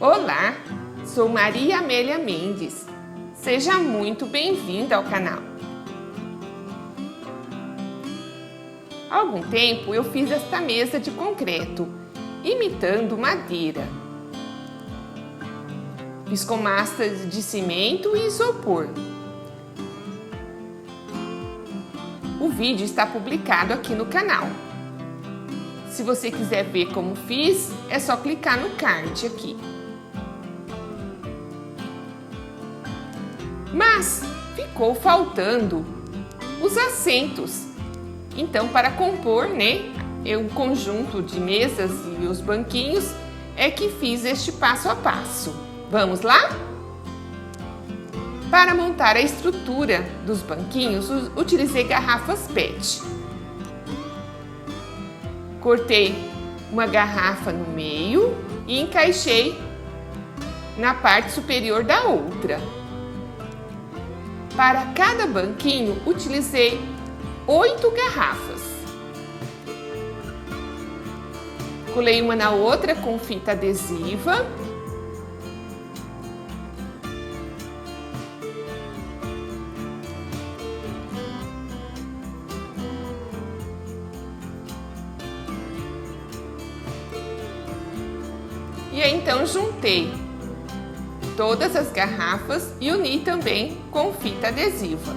Olá, sou Maria Amélia Mendes. Seja muito bem-vinda ao canal. Há algum tempo eu fiz esta mesa de concreto, imitando madeira. Fiz com masas de cimento e isopor. O vídeo está publicado aqui no canal. Se você quiser ver como fiz, é só clicar no card aqui. Mas ficou faltando os assentos. Então, para compor, um conjunto de mesas e os banquinhos, é que fiz este passo a passo. Vamos lá? Para montar a estrutura dos banquinhos, utilizei garrafas PET. Cortei uma garrafa no meio e encaixei na parte superior da outra. Para cada banquinho, utilizei 8 garrafas. Colei uma na outra com fita adesiva. E aí, então, juntei todas as garrafas e uni também com fita adesiva.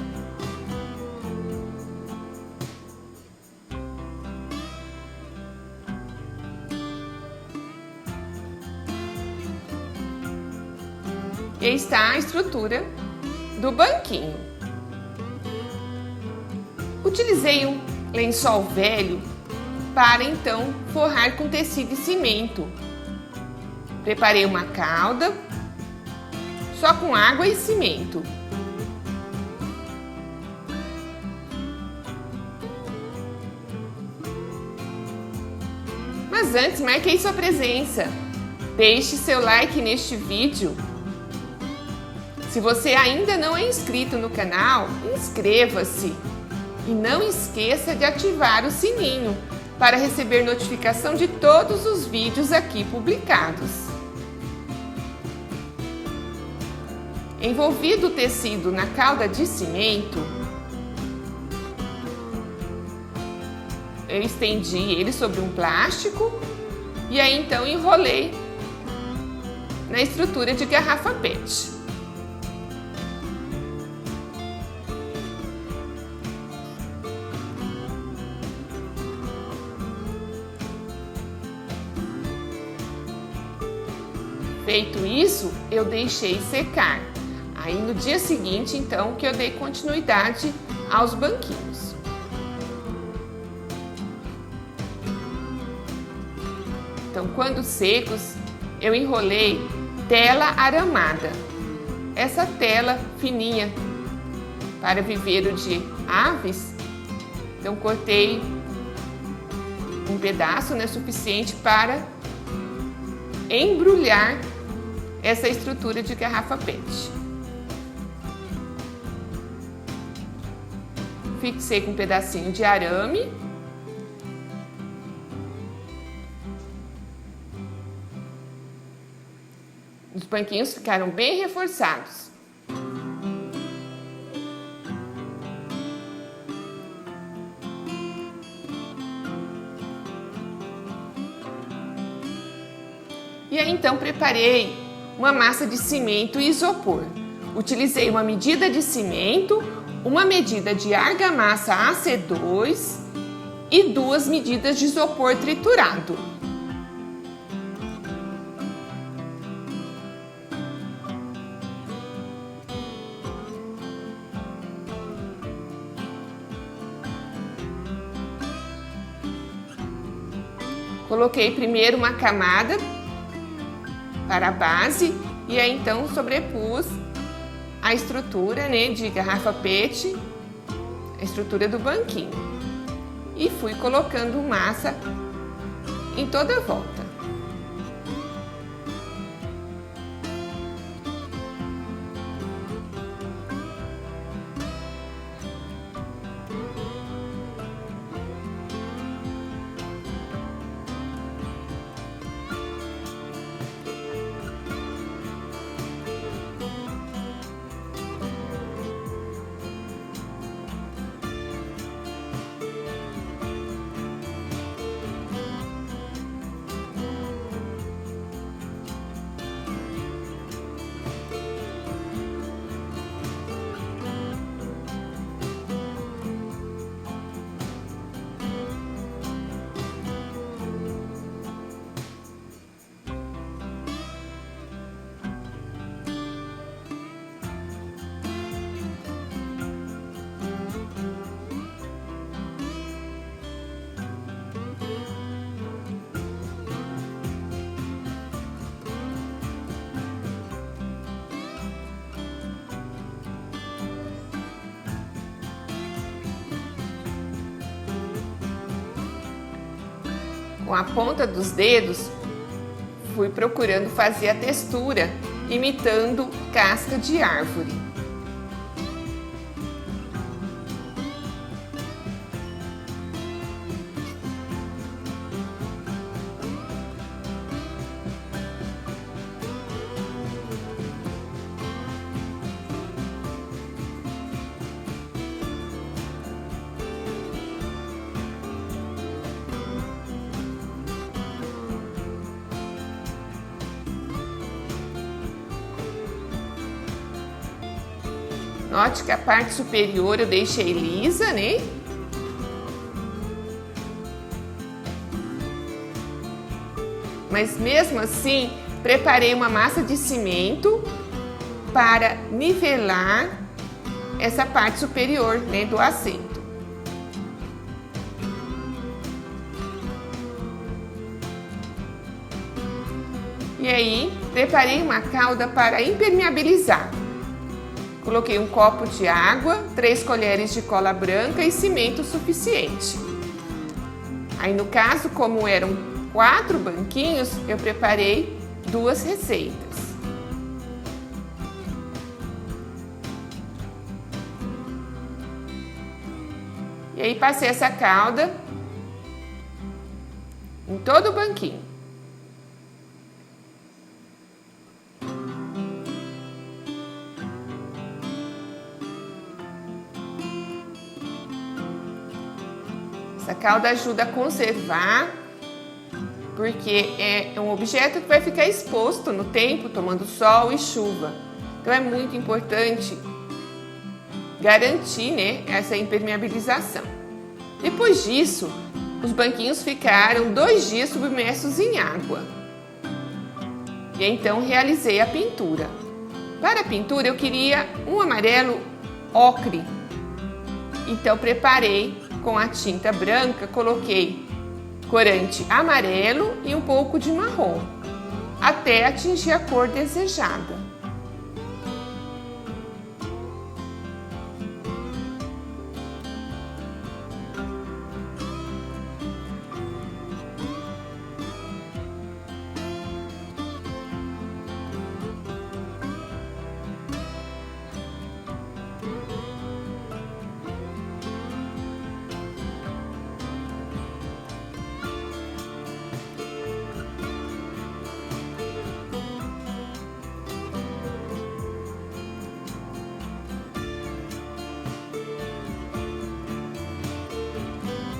E aí está a estrutura do banquinho. Utilizei um lençol velho para então forrar com tecido e cimento. Preparei uma calda só com água e cimento. Mas antes, marquei sua presença. Deixe seu like neste vídeo. Se você ainda não é inscrito no canal, inscreva-se. E não esqueça de ativar o sininho para receber notificação de todos os vídeos aqui publicados. Envolvido o tecido na calda de cimento, eu estendi ele sobre um plástico e aí então enrolei na estrutura de garrafa PET. Feito isso, eu deixei secar. Aí no dia seguinte, então, que eu dei continuidade aos banquinhos. Então, quando secos, eu enrolei tela aramada. Essa tela fininha para viveiro de aves. Então, cortei um pedaço, suficiente para embrulhar essa estrutura de garrafa PET. Fixei com um pedacinho de arame. Os banquinhos ficaram bem reforçados. E aí então preparei uma massa de cimento e isopor. Utilizei uma medida de cimento, uma medida de argamassa AC2 e 2 medidas de isopor triturado. Coloquei primeiro uma camada para a base e aí então sobrepus a estrutura de garrafa PET, a estrutura do banquinho. E fui colocando massa em toda a volta. com a ponta dos dedos, fui procurando fazer a textura, imitando casca de árvore. Note que a parte superior eu deixei lisa, né? Mas mesmo assim, preparei uma massa de cimento para nivelar essa parte superior, né, do assento. E aí, preparei uma calda para impermeabilizar. Coloquei um copo de água, 3 colheres de cola branca e cimento suficiente. Aí no caso, como eram 4 banquinhos, eu preparei 2 receitas. E aí passei essa calda em todo o banquinho. Essa calda ajuda a conservar, porque é um objeto que vai ficar exposto no tempo, tomando sol e chuva. Então é muito importante garantir, né, essa impermeabilização. Depois disso, os banquinhos ficaram 2 dias submersos em água. E então realizei a pintura. Para a pintura eu queria um amarelo ocre. Então preparei com a tinta branca, coloquei corante amarelo e um pouco de marrom, até atingir a cor desejada.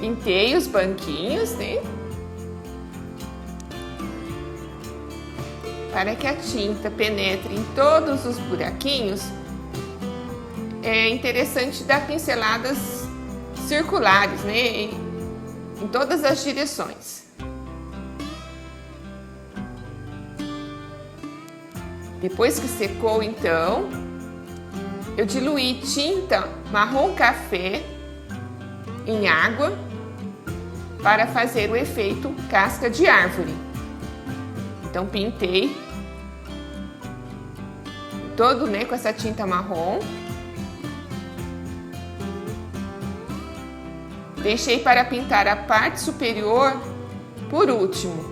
Pintei os banquinhos, né? Para que a tinta penetre em todos os buraquinhos, é interessante dar pinceladas circulares, né? Em todas as direções. Depois que secou, então, eu diluí tinta marrom café em água para fazer o efeito casca de árvore. Então pintei todo, né, com essa tinta marrom. Deixei para pintar a parte superior por último.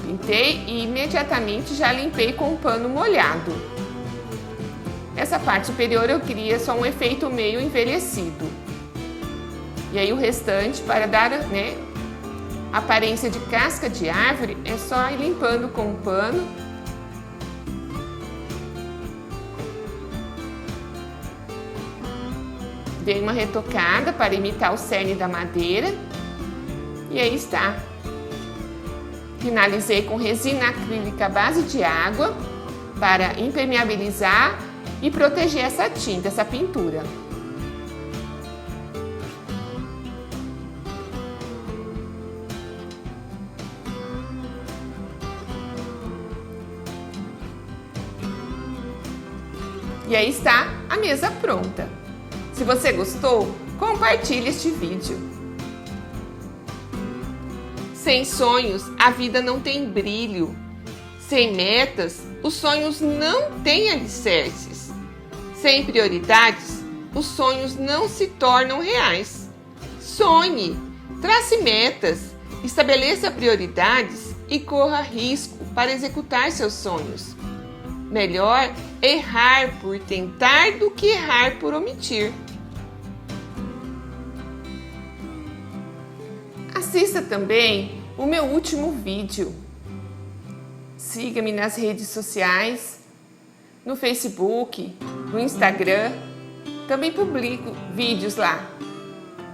Pintei e imediatamente já limpei com um pano molhado. Essa parte superior eu queria só um efeito meio envelhecido. E aí o restante, para dar, né, aparência de casca de árvore, é só ir limpando com um pano. Dei uma retocada para imitar o cerne da madeira. E aí está. Finalizei com resina acrílica à base de água para impermeabilizar e proteger essa tinta, essa pintura. E aí está a mesa pronta. Se você gostou, compartilhe este vídeo. Sem sonhos, a vida não tem brilho. Sem metas, os sonhos não têm alicerces. Sem prioridades, os sonhos não se tornam reais. Sonhe, trace metas, estabeleça prioridades e corra risco para executar seus sonhos. Melhor errar por tentar do que errar por omitir. Assista também o meu último vídeo. Siga-me nas redes sociais, no Facebook, no Instagram. Também publico vídeos lá.